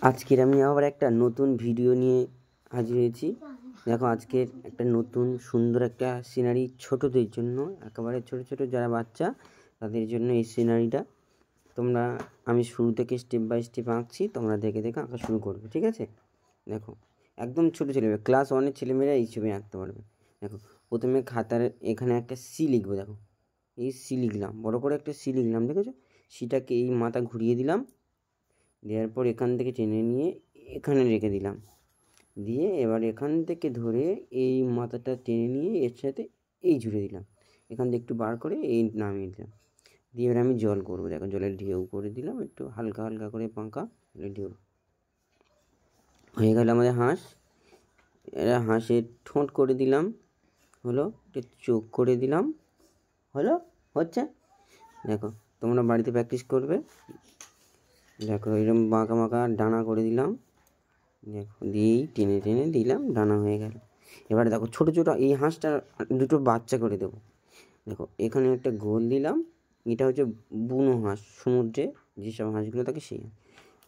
আজকের আমি আবার একটা নতুন ভিডিও নিয়ে হাজির হয়েছি। দেখো আজকের একটা নতুন সুন্দর একটা সিনারি, ছোটদের জন্য, একেবারে ছোট ছোট যারা বাচ্চা তাদের জন্য এই সিনারিটা। আমি শুরু থেকে স্টেপ বাই স্টেপ আঁকছি, তোমরা দেখে দেখে আঁকা শুরু করবে, ঠিক আছে? দেখো একদম ছোটো ছেলেমেয়ে, ক্লাস 1-এর ছেলেমেয়েরা এই ছবি আঁকতে পারবে। দেখো প্রথমে খাতার এখানে একটা সি লিখবো। দেখো এই সি লিখলাম, বড় করে একটা সি লিখলাম, দেখেছো? সিটাকে এই মাথা ঘুরিয়ে দিলাম, দেওয়ার পর এখান থেকে টেনে নিয়ে এখানে রেখে দিলাম, দিয়ে এবার এখান থেকে ধরে এই মাথাটা টেনে নিয়ে এর সাথে এই জুড়ে দিলাম, এখান থেকে একটু বার করে এই নামিয়ে দিলাম, দিয়ে এবার আমি জল করবো। দেখো জলের ঢেউ করে দিলাম, একটু হালকা হালকা করে পাঁকা জলের ঢেউ। হয়ে গেল আমাদের হাঁস। এরা হাঁসের ঠোঁট করে দিলাম, হলো, একটু চোখ করে দিলাম, হলো, হচ্ছে। দেখো তোমরা বাড়িতে প্র্যাকটিস করবে। দেখো এরকম বাঁকা বাঁকা ডানা করে দিলাম, দেখো দিয়েই টেনে টেনে দিলাম, ডানা হয়ে গেল। এবারে দেখো ছোটো ছোটো এই হাঁসটা দুটো বাচ্চা করে দেবো। দেখো এখানে একটা গোল দিলাম, এটা হচ্ছে বুনো হাঁস, সমুদ্রে যেসব হাঁসগুলো থাকে সেই।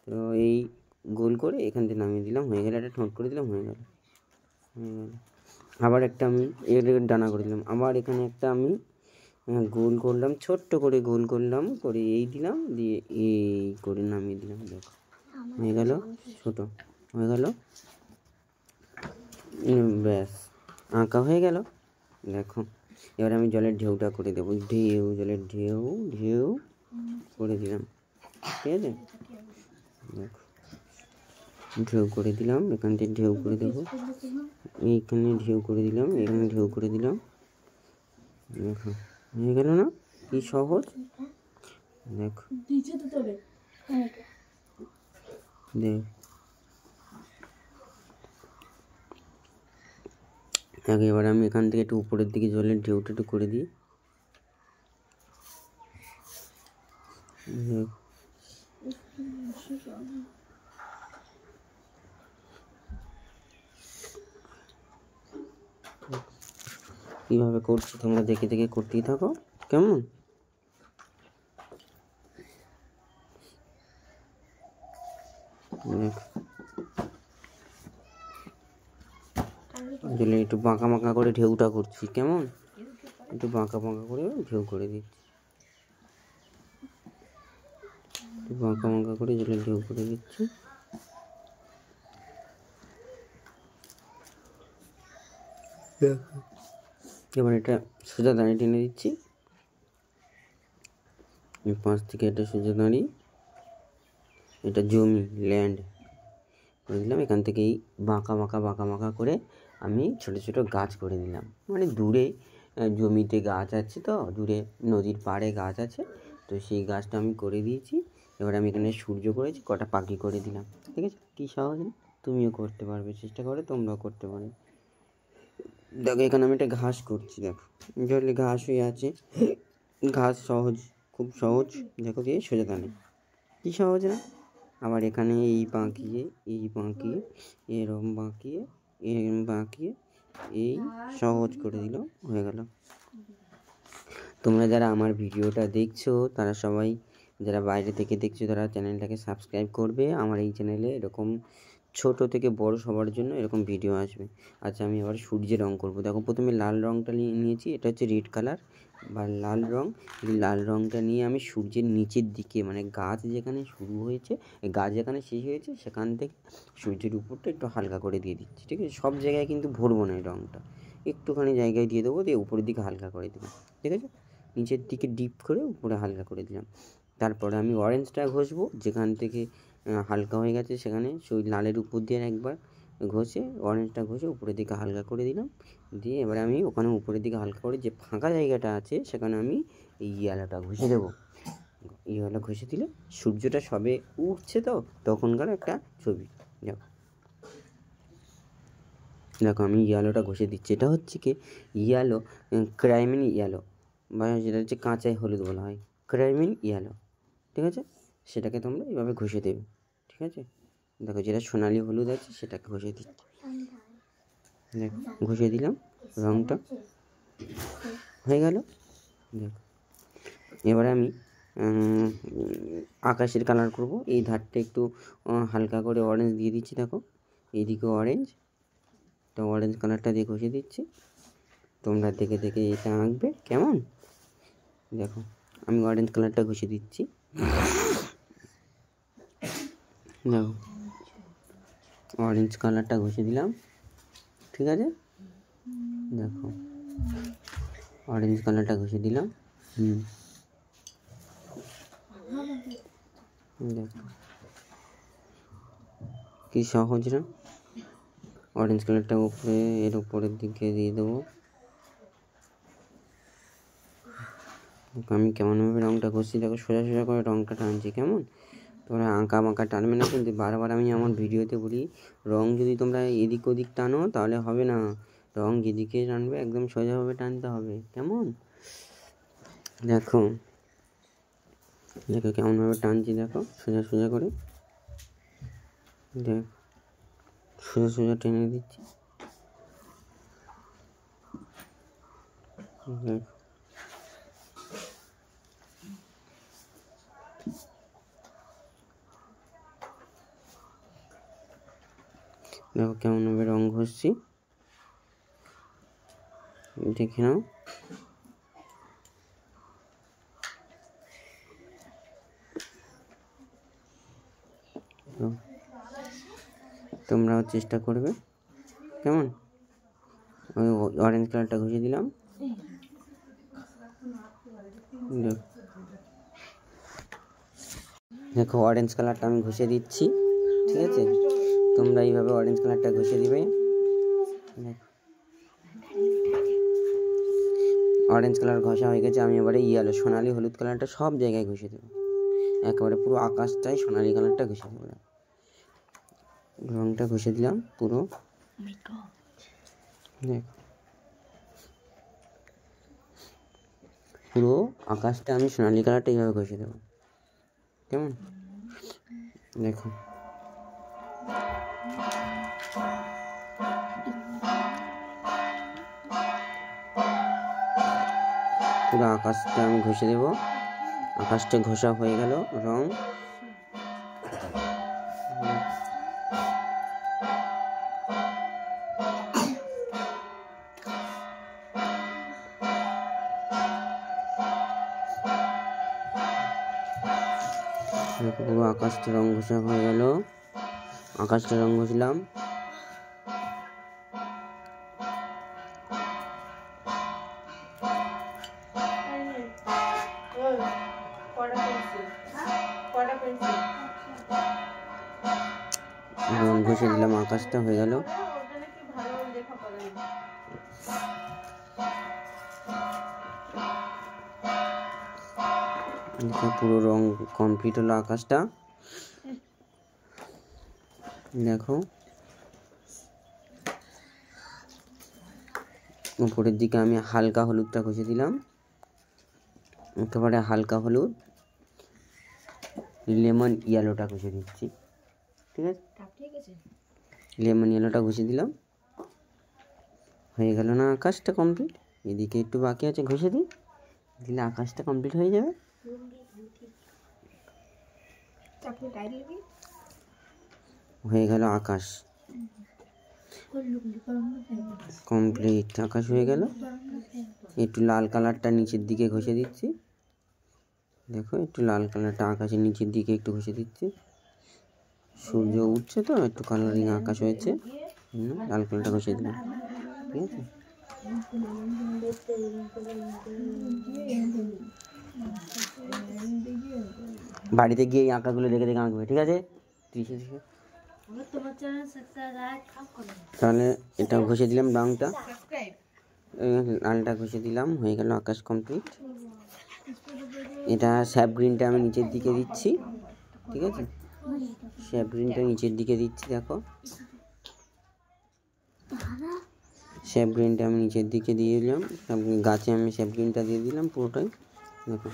তো এই গোল করে এখান থেকে নামিয়ে দিলাম, হয়ে গেলে একটা ঠোঁট করে দিলাম, হয়ে গেল। আবার একটা আমি এর ডানা করে দিলাম, আবার এখানে একটা আমি গোল করলাম, ছোট্ট করে গোল করলাম, করে এই দিলাম, দিয়ে এই করে নামিয়ে দিলাম। দেখো হয়ে গেল, ছোটো হয়ে গেল, ব্যাস আঁকা হয়ে গেল। দেখো এবার আমি জলের ঢেউটা করে দেবো, ঢেউ, জলের ঢেউ ঢেউ করে দিলাম, ঠিক আছে? দেখো ঢেউ করে দিলাম, এখান থেকে ঢেউ করে দেবো, এইখানে ঢেউ করে দিলাম, এখানে ঢেউ করে দিলাম। দেখো হয়ে গেল না, কি সহজ। দেখো দেখ, এবার আমি এখান থেকে একটু উপরের দিকে জলের ঢেউটা একটু করে দিই। কীভাবে করছি তোমরা দেখে দেখে করতেই থাকো, কেমন? জলে একটু বাঁকা বাঁকা করে ঢেউটা করছি, কেমন? একটু বাঁকা বাঁকা করে ঢেউ করে দিচ্ছি, একটু বাঁকা বাঁকা করে জলে ঢেউ করে দিচ্ছি। এবার এটা সোজা দাঁড়িয়ে টেনে দিচ্ছি, পাঁচ থেকে এটা সোজা দাঁড়িয়ে, এটা জমি, ল্যান্ড করে দিলাম। এখান থেকেই বাঁকা বাঁকা বাঁকা বাঁকা করে আমি ছোটো ছোটো গাছ করে দিলাম, মানে দূরে জমিতে গাছ আছে, তো দূরে নদীর পাড়ে গাছ আছে, তো সেই গাছটা আমি করে দিয়েছি। এবার আমি এখানে সূর্য করেছি, কটা পাখি করে দিলাম, ঠিক আছে? কী সহজ না? তুমিও করতে পারবে, চেষ্টা করে তোমরাও করতে পারবে। দেখো এখানে আমি একটা ঘাস করছি, দেখো জলে ঘাস হয়ে আছে, ঘাস সহজ, খুব সহজ। দেখো দিয়ে সোজা দাঁড়িয়ে, কী সহজ না? আবার এখানে এই বাঁকিয়ে এরম বাঁকিয়ে এরম বাঁকিয়ে এই সহজ করে দিল, হয়ে গেল। তোমরা যারা আমার ভিডিওটা দেখছো তারা সবাই, যারা বাইরে থেকে দেখছো তারা চ্যানেলটাকে সাবস্ক্রাইব করবে। আমার এই চ্যানেলে এরকম ছোট থেকে বড় সবার জন্য এরকম ভিডিও আসবে। আচ্ছা আমি এবার সূর্যের রঙ করবো। দেখো প্রথমে লাল রঙটা নিয়েছি, এটা হচ্ছে রেড কালার বা লাল রঙ। এই লাল রঙটা নিয়ে আমি সূর্যের নিচের দিকে, মানে গাছ যেখানে শুরু হয়েছে, গাছ যেখানে শেষ হয়েছে, সেখান থেকে সূর্যের উপরটা একটু হালকা করে দিয়ে দিচ্ছি, ঠিক আছে? সব জায়গায় কিন্তু ভরবো না, এই রঙটা একটুখানি জায়গায় দিয়ে দেবো, দিয়ে উপরের দিকে হালকা করে দেবো, ঠিক আছে? নিচের দিকে ডিপ করে উপরে হালকা করে দিলাম। তারপরে আমি অরেঞ্জটা ঘষবো, যেখান থেকে হালকা হয়ে গেছে সেখানে সেই লালের উপর দিয়ে একবার ঘষে, অরেঞ্জটা ঘষে উপরের দিকে হালকা করে দিলাম। দিয়ে এবারে আমি ওখানে উপরের দিকে হালকা করে যে ফাঁকা জায়গাটা আছে সেখানে আমি এই ইয়েলোটা ঘষে দেবো। ইয়েলো ঘষে দিলে সূর্যটা সবে উঠছে, তো তখনকার একটা ছবি। দেখো আমি ইয়েলোটা ঘষে দিচ্ছি, এটা হচ্ছে কি ইয়েলো, ক্রাইমিন ইয়েলো, বা যেটা হচ্ছে কাঁচাই হলুদ বলা হয়, ক্রাইমিন ইয়েলো, ঠিক আছে? সেটাকে তোমরা এইভাবে ঘষে দেবে, ঠিক আছে? দেখো যেটা সোনালি হলুদ আছে সেটাকে ঘষে দিচ্ছি, দেখো ঘষে দিলাম, রঙটা হয়ে গেল। দেখো এবারে আমি আকাশের কালার করব। এই ধারটা একটু হালকা করে অরেঞ্জ দিয়ে দিচ্ছি, দেখো এইদিকে অরেঞ্জ, তো অরেঞ্জ কালারটা দিয়ে ঘষে দিচ্ছি। তোমরা দেখে দেখে এটা আঁকবে কেমন। দেখো আমি অরেঞ্জ কালারটা ঘষে দিচ্ছি, দেখো অরেঞ্জ কালারটা ঘষে দিলাম, ঠিক আছে। দেখো অরেঞ্জ কালারটা ঘষে দিলাম। দেখো কি সহজ না। অরেঞ্জ কালারটা উপরে এর উপরের দিকে দিয়ে দেবো। আমি কেমনভাবে রঙটা ঘষছি, দেখো সোজা সোজা করে রঙটা টানছি কেমন। তোমরা আঁকা বাঁকা টানবে না কিন্তু, বারবার আমি আমার ভিডিওতে বলি রঙ যদি তোমরা এদিক ওদিক টানো তাহলে হবে না, রঙ যেদিকে টানবে একদম সোজাভাবে টানতে হবে কেমন। দেখো দেখো কেমনভাবে টানছি, দেখো সোজা সোজা করে, দেখ সোজা সোজা টেনে দিচ্ছি। দেখো কেমনভাবে রঙ ঘষছি, দেখে নাও। তোমরাও চেষ্টা করবে কেমন। ওই অরেঞ্জ কালারটা ঘষে দিলাম, দেখো অরেঞ্জ কালারটা আমি ঘষে দিচ্ছি, ঠিক আছে। তোমরা এইভাবে অরেঞ্জ কালারটা ঘষে দিবে। অরেঞ্জ কালার ঘষা হয়ে গেছে, আমি এবারে ইয়েলো সোনালি হলুদ কালারটা সব জায়গায় ঘষে দেবো, একেবারে পুরো আকাশটাই সোনালি কালারটা ঘষে দেবো। রঙটা ঘষে দিলাম পুরো, দেখো পুরো আকাশটা আমি সোনালি কালারটা এইভাবে ঘষে দেবো কেমন। দেখো পুরো আকাশটা আমি ঘষে দেবো। আকাশটা ঘষা হয়ে গেল রং। পুরো আকাশটা রং ঘষা হয়ে গেল, আকাশটা রং ঘষলাম। রং ঘষে দিলাম, আকাশটা হয়ে গেল। পুরো রং কমপ্লিট হলো আকাশটা। দেখো উপরের দিকে আমি হালকা হলুদটা ঘষে দিলাম, একেবারে হালকা হলুদ, লেমন ইয়েলোটা ঘষে দিচ্ছি, ঠিক আছে। লেমন ইয়েলোটা ঘষে দিলাম, হয়ে গেল না আকাশটা কমপ্লিট। এদিকে একটু বাকি আছে, ঘষে দিই, দিলে আকাশটা কমপ্লিট হয়ে যাবে। হয়ে গেল আকাশ কমপ্লিট, আকাশ হয়ে গেল। একটু লাল কালারটা নিচের দিকে ঘষে দিচ্ছি, দেখো একটু লাল কালারটা আকাশের নিচের দিকে একটু ঘষে দিচ্ছি। সূর্য উঠছে তো একটু কালারিং আকাশ হয়েছে, লাল কালারটা ঘষে দিলাম, ঠিক আছে। বাড়িতে গিয়ে এই আঁকাগুলো দেখে দেখে আঁকবে, ঠিক আছে। তাহলে এটা ঘষে দিলাম, রঙটা লালটা ঘষে দিলাম, হয়ে গেল আকাশ কমপ্লিট। এটা স্যাপ গ্রিনটা আমি নিচের দিকে দিচ্ছি, ঠিক আছে। স্যাপ গ্রিনটা নিচের দিকে দিচ্ছি, দেখো স্যাপ গ্রিনটা আমি নিচের দিকে দিয়ে দিলাম, গাছে আমি স্যাপ গ্রিনটা দিয়ে দিলাম পুরোটাই, দেখো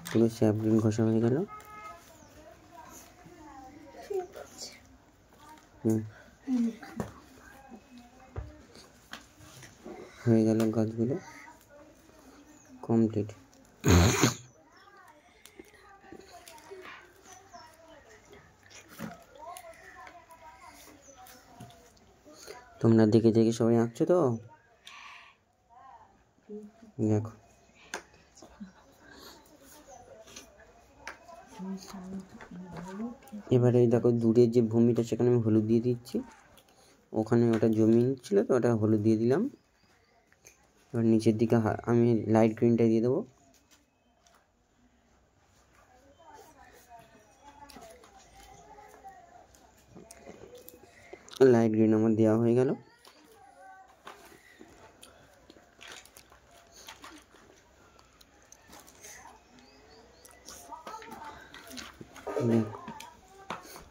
পুরো স্যাপ গ্রিন ঘষা হয়ে গেল। হয়ে গেল গাছগুলো। কমপ্লিট। তোমরা দেখে দেখে সবাই আঁকছো তো? দেখো এবারে দেখো দূরের যে ভূমিটা সেখানে আমি হলুদ দিয়ে দিচ্ছি। ওখানে ওটা জমি ছিল তো ওটা হলুদ দিয়ে দিলাম। এবার নিচের দিকে আমি লাইট গ্রিনটা দিয়ে দেবো। লাইট গ্রিন আমার দেওয়া হয়ে গেল।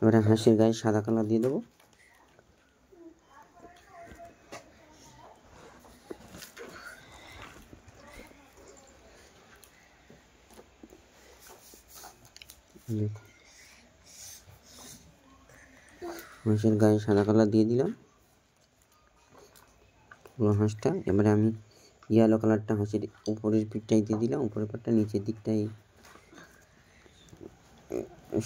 এবারে হাঁসের গায়ে সাদা কালার দিয়ে দেবো। হাঁসের গায়ে সাদা কালার দিয়ে দিলাম পুরো হাঁসটা। এবারে আমি ইয়েলো কালারটা হাঁসের উপরের পিঠটাই দিয়ে দিলাম, উপরের পাটটা নিচের দিকটাই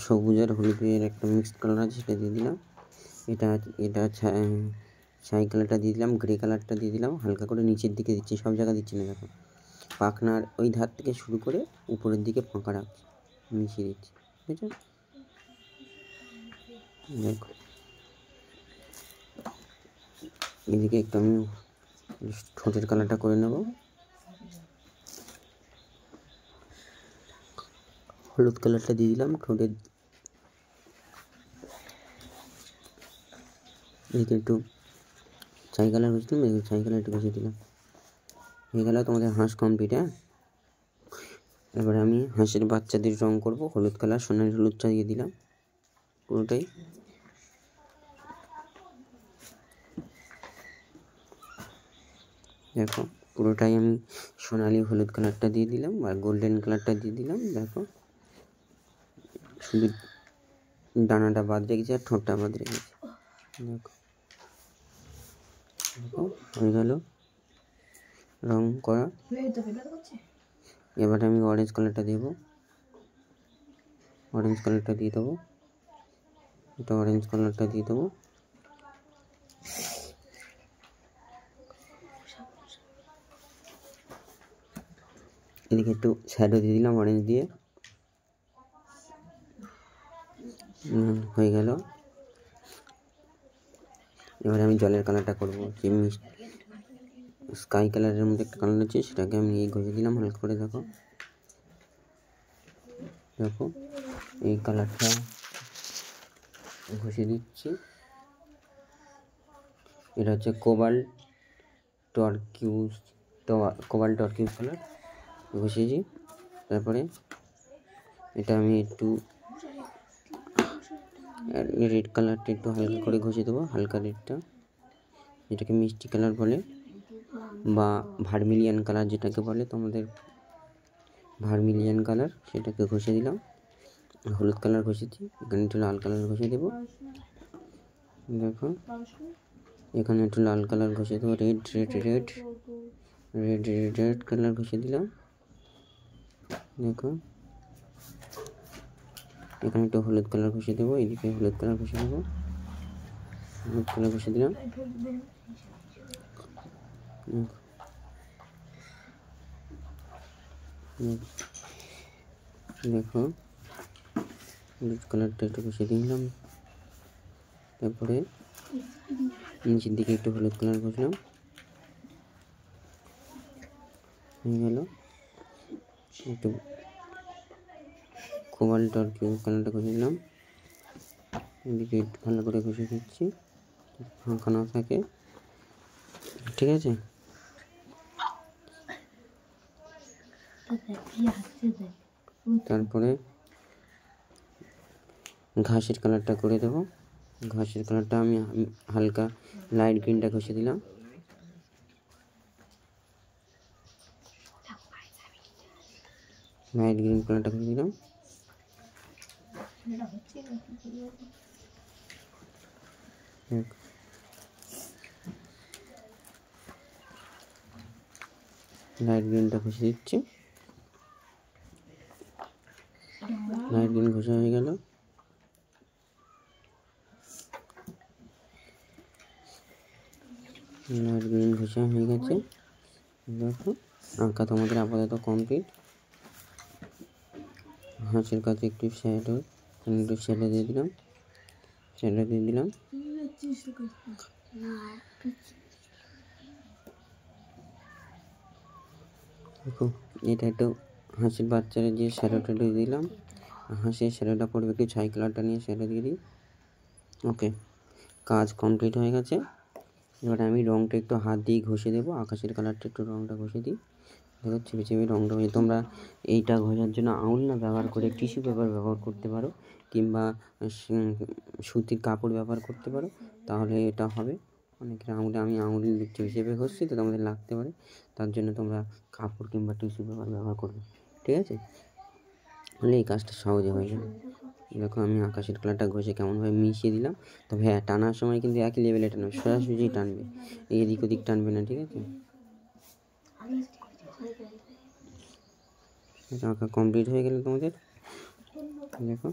সবুজ আর হলুদের একটা মিক্সড কালার আছে সেটা দিয়ে দিলাম। এটা ছাই কালারটা দিয়ে দিলাম, গ্রে কালারটা দিয়ে দিলাম, হালকা করে নিচের দিকে দিচ্ছি, সব জায়গা দিচ্ছি না। দেখো পাখনার ওই ধার থেকে শুরু করে উপরের দিকে ফাঁকা রাখছি, মিশিয়ে দিচ্ছি, ঠিক আছে? দেখো এদিকে একটু আমি ঠোঁটের কালারটা করে নেব। হলুদ কালারটা দিয়ে দিলাম ঠোঁটের এদিকে, একটু ছাই কালার ঘষলাম, এদিকে ছাই কালার একটু ঘষে দিলাম। হয়ে গেল তোমাদের হাঁস কমপ্লিট। হ্যাঁ, এবারে আমি হাঁসের বাচ্চাদের রং করব। হলুদ কালার, সোনালি হলুদটা দিয়ে দিলাম পুরোটাই। দেখো পুরোটাই আমি সোনালি হলুদ কালারটা দিয়ে দিলাম আর গোল্ডেন কালারটা দিয়ে দিলাম। দেখো শুধু ডানাটা বাদ রেখেছি আর ঠোঁটটা বাদ রেখেছি। দেখো দেখো হয়ে গেল রং করা। এবারে আমি অরেঞ্জ কালারটা দেবো, অরেঞ্জ কালারটা দিয়ে দেবো, এটা অরেঞ্জ কালারটা দিয়ে দেবো। এদিকে একটু শ্যাডো দিয়ে দিলাম অরেঞ্জ দিয়ে। হয়ে গেল। এবারে আমি জলের কালারটা করবো, যে স্কাই কালারের মধ্যে একটা কালার আছে সেটাকে আমি এই ঘষে দিলাম হালকা করে। দেখো দেখো এই কালারটা ঘষে দিচ্ছি। এটা হচ্ছে কোবাল্ট টারকিউজ কালার ঘষেছি। তারপরে এটা আমি একটু রেড কালারটা একটু হালকা করে ঘষে দেবো, হালকা রেডটা, এটাকে মিষ্টি কালার বলে বা ভার্মিলিয়ান কালার যেটাকে বলে তোমাদের, ভার্মিলিয়ান কালার, সেটাকে ঘষে দিলাম। হলুদ কালার ঘষেছি, এখানে একটু লাল কালার ঘষে দেবো। দেখো এখানে একটু লাল কালার ঘষে দেবো, রেড কালার ঘষে দিলাম। দেখো এখানে একটু হলুদ কালার ঘষে দেবো, এদিকে হলুদ কালার ঘষে দেবো, হলুদ কালার ঘষে দিলাম। দেখো হলুদ কালারটা একটু ঘষে দিলাম। তারপরে নিচের দিকে একটু হলুদ কালার ঘষলাম, হয়ে গেল। একটু কোবাল্ট কালারটা ঘষে দিলাম, এদিকে একটু ভালো করে ঘষে দিচ্ছি, ফাঁকা না থাকে, ঠিক আছে? তারপরে ঘাসের কালারটা করে দেবো। ঘাসের কালারটা আমি হালকা লাইট গ্রিনটা ঘষে দিলাম। লাইট গ্রিন কালারটা ঘষে দিলাম। লাইট গ্রিনটা ঘষে দিচ্ছি। গ্রিন ঘষা হয়ে গেল। লাইট গ্রিন ঘষা হয়ে গেছে। দেখো আঁকা তোমাদের আপাতত কমপ্লিট। হাঁসের কাছে একটু শ্যাডো দিয়ে দিলাম। দেখো এটা একটু হাঁসের বাচ্চারা যে শ্যাডোটা দিয়ে দিলাম। হাঁসের শ্যাডোটা পড়বে একটু ছাই কালারটা নিয়ে শ্যাডো দিয়ে দিই। ওকে, কাজ কমপ্লিট হয়ে গেছে। এবার আমি রঙটা একটু হাত দিয়ে ঘষে দেবো। আকাশের কালারটা একটু রঙটা ঘষে দিই। দেখো চেপে চেপে রঙটা হয়ে, তোমরা এইটা ঘষার জন্য আউল না ব্যবহার করে টিস্যু পেপার ব্যবহার করতে পারো, কিংবা সুতির কাপড় ব্যবহার করতে পারো, তাহলে এটা হবে। অনেকের আমি আঙুল চেপে চেপে ঘষছি তো তোমাদের লাগতে পারে, তার জন্য তোমরা কাপড় কিংবা টিস্যু পেপার ব্যবহার করবে, ঠিক আছে? তাহলে এই কাজটা সহজে হয়ে যাবে। দেখো আমি আকাশের কালারটা ঘষে কেমনভাবে মিশিয়ে দিলাম। তবে হ্যাঁ, টানার সময় কিন্তু একই লেভেলে টানবে, সোজাসুজি টানবে, এদিক ওদিক টানবে না, ঠিক আছে? আঁকা কমপ্লিট হয়ে গেলে তোমাদের দেখো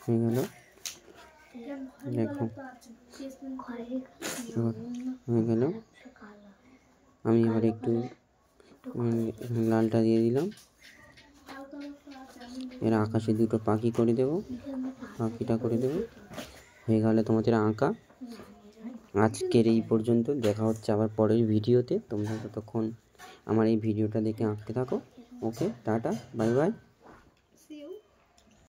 হয়ে গেল। দেখো হয়ে গেল। আমি এবার একটু লালটা দিয়ে দিলাম। এর আকাশে দুটো পাখি করে দেবো, পাখিটা করে দেবো। হয়ে গেলে তোমাদের আঁকা। আজকের এই পর্যন্ত, দেখা হচ্ছে আবার পরের ভিডিওতে। তোমরা ততক্ষণ আমার এই ভিডিওটা দেখে আঁকতে থাকো। ওকে, টাটা, বাই বাই।